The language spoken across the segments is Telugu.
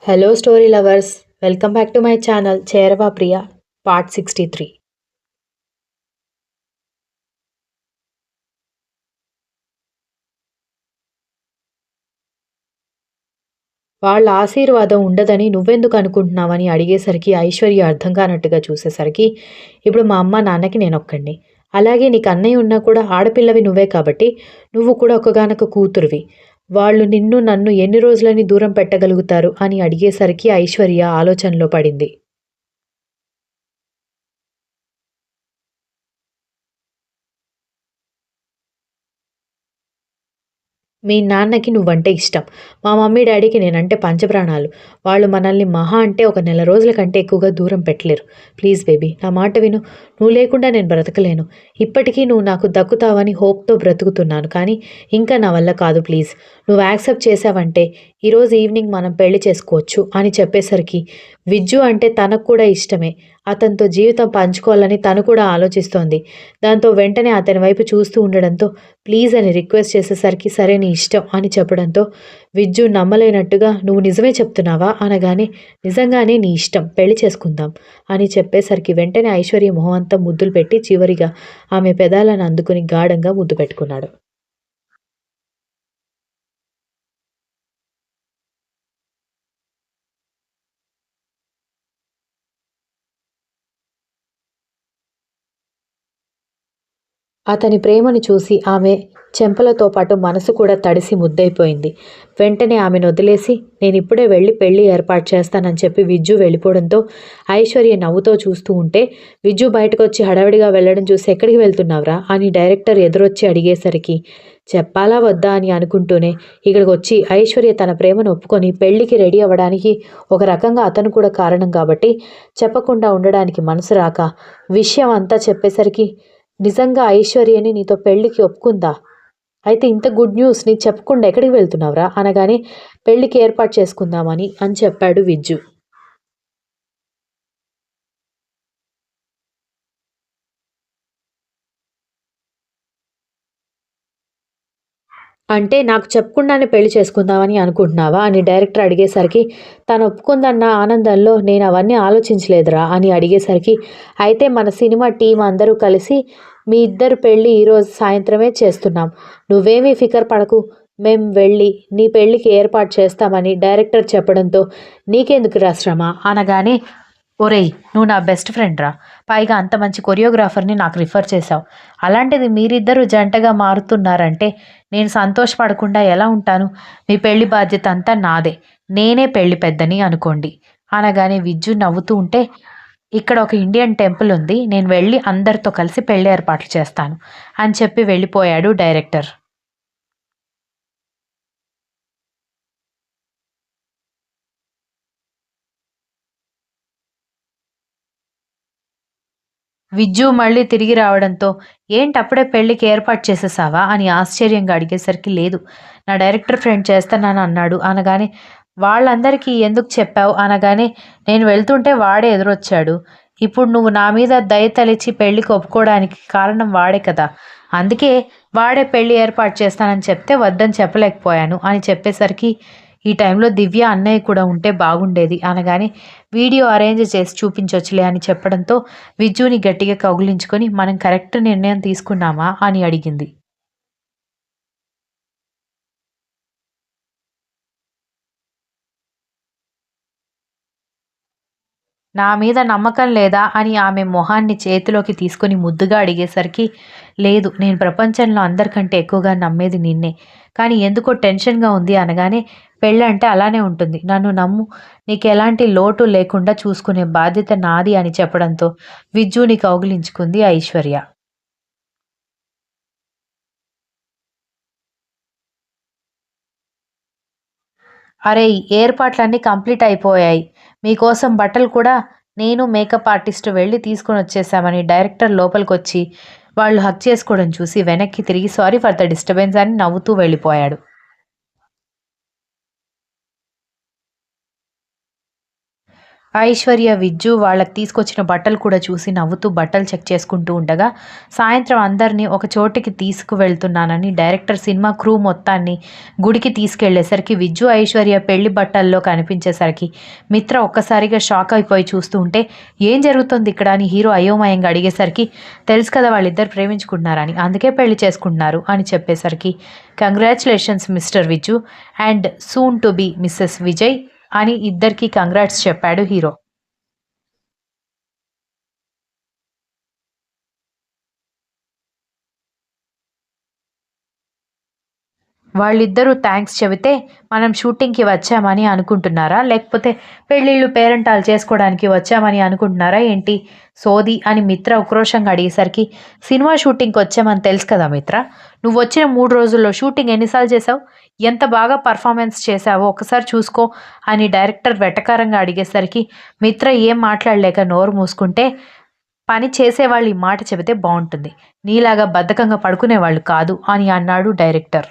Hello story lovers, welcome back to my channel Cherava Priya part 63. వాళ్ళ ఆశీర్వాదం ఉండదని నువ్వెందుకు అనుకుంటున్నావని అడిగేసరికి ఐశ్వర్య అర్థం కానట్టుగా చూసేసరికి ఇప్పుడు మా అమ్మ నాన్నకి నేనొక్కడిని. అలాగే నీకు అన్నయ్య ఉన్నా కూడా ఆడపిల్లవి నువ్వే కాబట్టి నువ్వు కూడా ఒక్కగానొక కూతురువి. వాళ్ళు నిన్ను నన్ను ఎన్ని రోజులని దూరం పెట్టగలుగుతారు అని అడిగేసరికి ఐశ్వర్య ఆలోచనలో పడింది. మీ నాన్నకి నువ్వంటే ఇష్టం. మా మమ్మీ, డ్యాడీకి నేనంటే పంచప్రాణాలు. వాళ్ళు మనల్ని మహా అంటే ఒక నెల రోజుల కంటే ఎక్కువగా దూరం పెట్టలేరు. ప్లీజ్ బేబీ నా మాట విను. నువ్వు లేకుండా నేను బ్రతకలేను. ఇప్పటికీ నువ్వు నాకు దక్కుతావని హోప్‌తో బ్రతుకుతున్నాను. కానీ ఇంకా నా వల్ల కాదు ప్లీజ్. నువ్వు యాక్సెప్ట్ చేశావంటే ఈరోజు ఈవినింగ్ మనం పెళ్లి చేసుకోవచ్చు అని చెప్పేసరికి విజ్జు అంటే తనకు కూడా ఇష్టమే. అతనితో జీవితం పంచుకోవాలని తను కూడా ఆలోచిస్తోంది. దాంతో వెంటనే అతని వైపు చూస్తూ ఉండడంతో ప్లీజ్ అని రిక్వెస్ట్ చేసేసరికి సరే నీ ఇష్టం అని చెప్పడంతో విజ్జు నమ్మలేనట్టుగా నువ్వు నిజమే చెప్తున్నావా అనగానే నిజంగానే నీ ఇష్టం పెళ్లి చేసుకుందాం అని చెప్పేసరికి వెంటనే ఐశ్వర్య మొహం అంతా ముద్దులు పెట్టి చివరిగా ఆమె పెదాలను అందుకుని గాఢంగా ముద్దు పెట్టుకున్నాడు. అతని ప్రేమను చూసి ఆమె చెంపలతో పాటు మనసు కూడా తడిసి ముద్దయిపోయింది. వెంటనే ఆమెను వదిలేసి నేనిప్పుడే వెళ్ళి పెళ్లి ఏర్పాటు చేస్తానని చెప్పి విజ్జు వెళ్ళిపోవడంతో ఐశ్వర్య నవ్వుతో చూస్తూ ఉంటే విజ్జు బయటకొచ్చి హడావిడిగా వెళ్ళడం చూసి ఎక్కడికి వెళ్తున్నావురా అని డైరెక్టర్ ఎదురొచ్చి అడిగేసరికి చెప్పాలా వద్దా అని అనుకుంటూనే ఇక్కడికి వచ్చి ఐశ్వర్య తన ప్రేమను ఒప్పుకొని పెళ్లికి రెడీ అవ్వడానికి ఒక రకంగా అతను కూడా కారణం కాబట్టి చెప్పకుండా ఉండడానికి మనసు రాక విషయం అంతా చెప్పేసరికి నిజంగా ఐశ్వర్యని నీతో పెళ్ళికి ఒప్పుకుందా? అయితే ఇంత గుడ్ న్యూస్ నీకు చెప్పకుండా ఎక్కడికి వెళ్తున్నావురా అనగానే పెళ్ళికి ఏర్పాటు చేసుకుందామని అని చెప్పాడు విజ్జు. అంటే నాకు చెప్పకుండానే పెళ్లి చేసుకుందామని అనుకుంటున్నావా అని డైరెక్టర్ అడిగేసరికి తను ఒప్పుకుందన్న ఆనందంలో నేను అవన్నీ ఆలోచించలేదురా అని అడిగేసరికి అయితే మన సినిమా టీం అందరూ కలిసి మీ ఇద్దరు పెళ్ళి ఈరోజు సాయంత్రమే చేస్తున్నాం. నువ్వేమీ ఫికర్ పడకు. మేం వెళ్ళి నీ పెళ్ళికి ఏర్పాటు చేస్తామని డైరెక్టర్ చెప్పడంతో నీకెందుకురా శ్రమ అనగానే ఒరేయ్ నువ్వు నా బెస్ట్ ఫ్రెండ్ రా. పైగా అంత మంచి కొరియోగ్రాఫర్ని నాకు రిఫర్ చేశావు. అలాంటిది మీరిద్దరూ జంటగా మారుతున్నారంటే నేను సంతోషపడకుండా ఎలా ఉంటాను? మీ పెళ్లి బాధ్యత అంతా నాదే. నేనే పెళ్లి పెద్దని అనుకోండి అనగానే విజ్జు నవ్వుతూ ఉంటే ఇక్కడ ఒక ఇండియన్ టెంపుల్ ఉంది. నేను వెళ్ళి అందరితో కలిసి పెళ్లి ఏర్పాట్లు చేస్తాను అని చెప్పి వెళ్ళిపోయాడు డైరెక్టర్. విజ్జు మళ్ళీ తిరిగి రావడంతో ఏంటప్పుడే పెళ్ళికి ఏర్పాటు చేసేసావా అని ఆశ్చర్యంగా అడిగేసరికి లేదు నా డైరెక్టర్ ఫ్రెండ్ చేస్తానని అన్నాడు అనగానే వాళ్ళందరికీ ఎందుకు చెప్పావు అనగానే నేను వెళ్తుంటే వాడే ఎదురొచ్చాడు. ఇప్పుడు నువ్వు నా మీద దయ తలిచి పెళ్ళికి ఒప్పుకోవడానికి కారణం వాడే కదా. అందుకే వాడే పెళ్ళి ఏర్పాటు చేస్తానని చెప్తే వద్దని చెప్పలేకపోయాను అని చెప్పేసరికి ఈ టైంలో దివ్య అన్నయ్య కూడా ఉంటే బాగుండేది అనగానే వీడియో అరేంజ్ చేసి చూపించొచ్చులే అని చెప్పడంతో విజ్జుని గట్టిగా కౌగిలించుకొని మనం కరెక్ట్ నిర్ణయం తీసుకున్నామా అని అడిగింది. నా మీద నమ్మకం లేదా అని ఆమె మొహాన్ని చేతిలోకి తీసుకొని ముద్దుగా అడిగేసరికి లేదు నేను ప్రపంచంలో అందరికంటే ఎక్కువగా నమ్మేది నిన్నే. కానీ ఎందుకో టెన్షన్గా ఉంది అనగానే పెళ్ళంటే అలానే ఉంటుంది. నన్ను నమ్ము. నీకెలాంటి లోటు లేకుండా చూసుకునే బాధ్యత నాది అని చెప్పడంతో విజ్జుని కౌగిలించుకుంది ఐశ్వర్య. అరేయ్ ఏర్పాట్లన్నీ కంప్లీట్ అయిపోయాయి. మీకోసం బట్టలు కూడా నేను మేకప్ ఆర్టిస్ట్ వెళ్ళి తీసుకొని వచ్చేసామని డైరెక్టర్ లోపలికొచ్చి వాళ్ళు హగ్ చేసుకోవడం చూసి వెనక్కి తిరిగి సారీ ఫర్ ద డిస్టర్బెన్స్ అని నవ్వుతూ వెళ్ళిపోయాడు. ఐశ్వర్య, విజ్జు వాళ్ళకి తీసుకొచ్చిన బట్టలు కూడా చూసి నవ్వుతూ బట్టలు చెక్ చేసుకుంటూ ఉండగా సాయంత్రం అందరినీ ఒక చోటికి తీసుకువెళ్తున్నానని డైరెక్టర్ సినిమా క్రూ మొత్తాన్ని గుడికి తీసుకెళ్లేసరికి విజ్జు, ఐశ్వర్య పెళ్లి బట్టల్లో కనిపించేసరికి మిత్ర ఒక్కసారిగా షాక్ అయిపోయి చూస్తూ ఉంటే ఏం జరుగుతుంది ఇక్కడ అని హీరో అయోమయంగా అడిగేసరికి తెలుసు కదా వాళ్ళిద్దరు ప్రేమించుకుంటున్నారని, అందుకే పెళ్లి చేసుకుంటున్నారు అని చెప్పేసరికి congratulations mister Vijju and soon to be Mrs Vijay అని ఇద్దరికీ కంగ్రాట్స్ చెప్పాడు హీరో. వాళ్ళిద్దరూ థ్యాంక్స్ చెబితే మనం షూటింగ్కి వచ్చామని అనుకుంటున్నారా, లేకపోతే పెళ్ళిళ్ళు పేరెంటాలు చేసుకోవడానికి వచ్చామని అనుకుంటున్నారా ఏంటి సోది అని మిత్ర ఉక్రోషంగా అడిగేసరికి సినిమా షూటింగ్కి వచ్చామని తెలుసు కదా మిత్ర, నువ్వు వచ్చిన 3 రోజుల్లో షూటింగ్ ఎన్నిసార్లు చేసావు, ఎంత బాగా పర్ఫార్మెన్స్ చేశావో ఒకసారి చూసుకో అని డైరెక్టర్ వెటకారంగా అడిగేసరికి మిత్ర ఏం మాట్లాడలేక నోరు మూసుకుంటే పని చేసేవాళ్ళు ఈ మాట చెబితే బాగుంటుంది, నీలాగా బద్ధకంగా పడుకునేవాళ్ళు కాదు అని అన్నాడు డైరెక్టర్.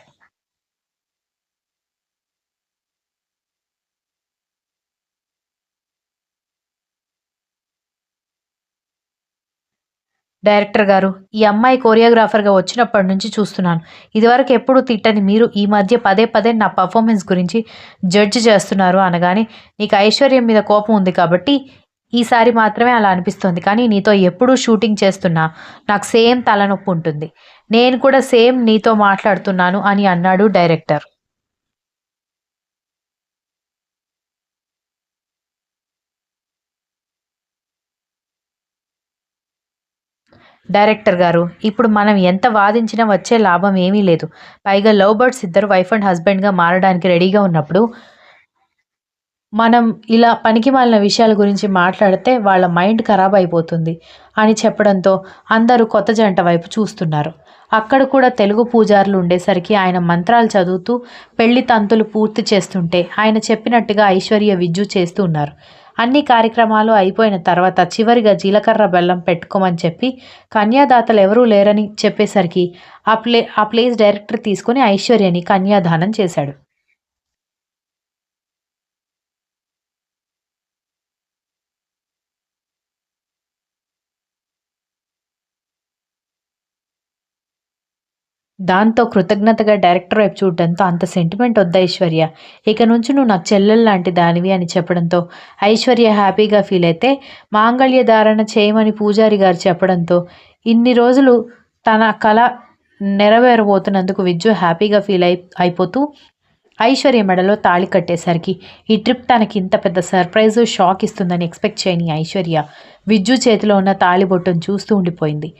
డైరెక్టర్ గారు, ఈ అమ్మాయి కొరియోగ్రాఫర్‌గా వచ్చినప్పటి నుంచి చూస్తున్నాను. ఇదివరకు ఎప్పుడూ తిట్టని మీరు ఈ మధ్య పదే పదే నా పర్ఫార్మెన్స్ గురించి జడ్జ్ చేస్తున్నారు అనగానే నీకు ఐశ్వర్యం మీద కోపం ఉంది కాబట్టి ఈసారి మాత్రమే అలా అనిపిస్తోంది. కానీ నీతో ఎప్పుడూ షూటింగ్ చేస్తున్నా నాకు సేమ్ తలనొప్పి ఉంటుంది. నేను కూడా సేమ్ నీతో మాట్లాడుతున్నాను అని అన్నాడు డైరెక్టర్. డైరెక్టర్ గారు, ఇప్పుడు మనం ఎంత వాదించినా వచ్చే లాభం ఏమీ లేదు. పైగా లవ్ బర్డ్స్ ఇద్దరు వైఫ్ అండ్ హస్బెండ్‌గా మారడానికి రెడీగా ఉన్నప్పుడు మనం ఇలా పనికిమాలిన విషయాల గురించి మాట్లాడితే వాళ్ళ మైండ్ ఖరాబ్ అయిపోతుంది అని చెప్పడంతో అందరూ కొత్త జంట వైపు చూస్తున్నారు. అక్కడ కూడా తెలుగు పూజారులు ఉండేసరికి ఆయన మంత్రాలు చదువుతూ పెళ్లి తంతులు పూర్తి చేస్తుంటే ఆయన చెప్పినట్టుగా ఐశ్వర్య, విజ్జు చేస్తూ ఉన్నారు. అన్ని కార్యక్రమాలు అయిపోయిన తర్వాత చివరిగా జీలకర్ర బెల్లం పెట్టుకోమని చెప్పి కన్యాదాతలు ఎవరూ లేరని చెప్పేసరికి ఆ ప్లేస్ డైరెక్టర్ తీసుకొని ఐశ్వర్యని కన్యాదానం చేశాడు. దాంతో కృతజ్ఞతగా డైరెక్టర్ వైపు చూడడంతో అంత సెంటిమెంట్ వద్దా ఐశ్వర్య, ఇక నుంచి నువ్వు నాకు చెల్లెల్లాంటి దానివి అని చెప్పడంతో ఐశ్వర్య హ్యాపీగా ఫీల్ అయితే మాంగళ్య ధారణ చేయమని పూజారి గారు చెప్పడంతో ఇన్ని రోజులు తన కల నెరవేరబోతున్నందుకు విజ్జు హ్యాపీగా ఫీల్ అయిపోతూ ఐశ్వర్య మెడలో తాళి కట్టేసరికి ఈ ట్రిప్ తనకి ఇంత పెద్ద సర్ప్రైజ్, షాక్ ఇస్తుందని ఎక్స్పెక్ట్ చేయని ఐశ్వర్య విజ్జు చేతిలో ఉన్న తాళిబొట్టును చూస్తూ ఉండిపోయింది.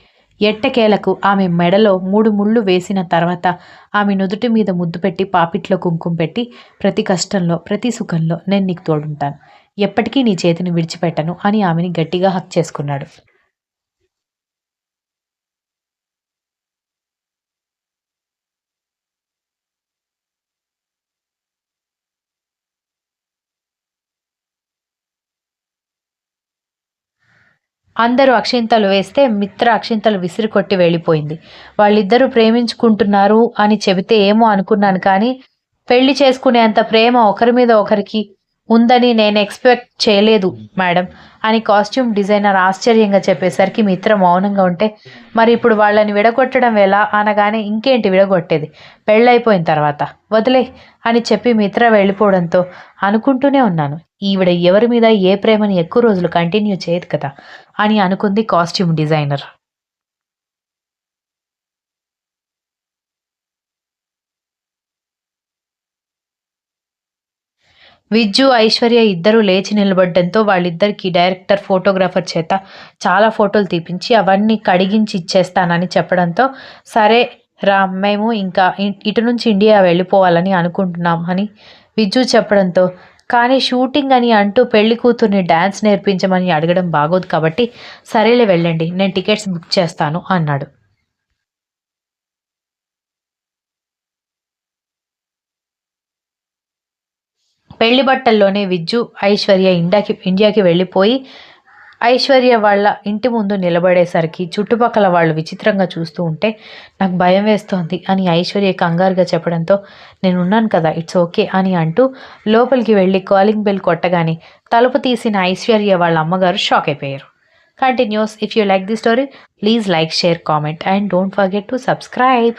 ఎట్టకేలకు ఆమె మెడలో 3 ముళ్ళు వేసిన తర్వాత ఆమె నుదుటి మీద ముద్దు పెట్టి పాపిట్లో కుంకుమ పెట్టి ప్రతి కష్టంలో ప్రతి సుఖంలో నేను నీకు తోడుంటాను, ఎప్పటికీ నీ చేతిని విడిచిపెట్టను అని ఆమెని గట్టిగా హక్ చేసుకున్నాడు. అందరూ అక్షింతలు వేస్తే మిత్ర అక్షింతలు విసిరికొట్టి వెళ్ళిపోయింది. వాళ్ళిద్దరూ ప్రేమించుకుంటున్నారు అని చెబితే ఏమో అనుకున్నాను కానీ పెళ్లి చేసుకునేంత ప్రేమ ఒకరి మీద ఒకరికి ఉందని నేను ఎక్స్పెక్ట్ చేయలేదు మేడం అని కాస్ట్యూమ్ డిజైనర్ ఆశ్చర్యంగా చెప్పేసరికి మిత్ర మౌనంగా ఉంటే మరి ఇప్పుడు వాళ్ళని విడగొట్టడం ఎలా అనగానే ఇంకేంటి విడగొట్టేది, పెళ్ళైపోయిన తర్వాత వదిలే అని చెప్పి మిత్ర వెళ్ళిపోవడంతో అనుకుంటూనే ఉన్నాను ఈవిడ ఎవరి మీద ఏ ప్రేమని ఎక్కువ రోజులు కంటిన్యూ చేయదు కదా అని అనుకుంది కాస్ట్యూమ్ డిజైనర్. విజ్జు, ఐశ్వర్య ఇద్దరూ లేచి నిలబడ్డంతో వాళ్ళిద్దరికీ డైరెక్టర్ ఫోటోగ్రాఫర్ చేత చాలా ఫోటోలు తీపించి అవన్నీ కడిగించి ఇచ్చేస్తానని చెప్పడంతో సరే రా మేము ఇంకా ఇటు నుంచి ఇండియా వెళ్ళిపోవాలని అనుకుంటున్నాం అని విజ్జు చెప్పడంతో కానీ షూటింగ్ అని అంటూ పెళ్లి కూతుర్ని డ్యాన్స్ నేర్పించమని అడగడం బాగోదు కాబట్టి సరేలే వెళ్ళండి నేను టికెట్స్ బుక్ చేస్తాను అన్నాడు. పెళ్లి బట్టల్లోనే విజ్జు, ఐశ్వర్య ఇండియాకి వెళ్ళిపోయి ఐశ్వర్య వాళ్ళ ఇంటి ముందు నిలబడేసరికి చుట్టుపక్కల వాళ్ళు విచిత్రంగా చూస్తూ ఉంటే నాకు భయం వేస్తోంది అని ఐశ్వర్య కంగారుగా చెప్పడంతో నేనున్నాను కదా ఇట్స్ ఓకే అని అంటూ లోపలికి వెళ్ళి కాలింగ్ బెల్ కొట్టగానే తలుపు తీసిన ఐశ్వర్య వాళ్ళ అమ్మగారు షాక్ అయిపోయారు. Continuous. If you like the story please like, share, comment and don't forget to subscribe.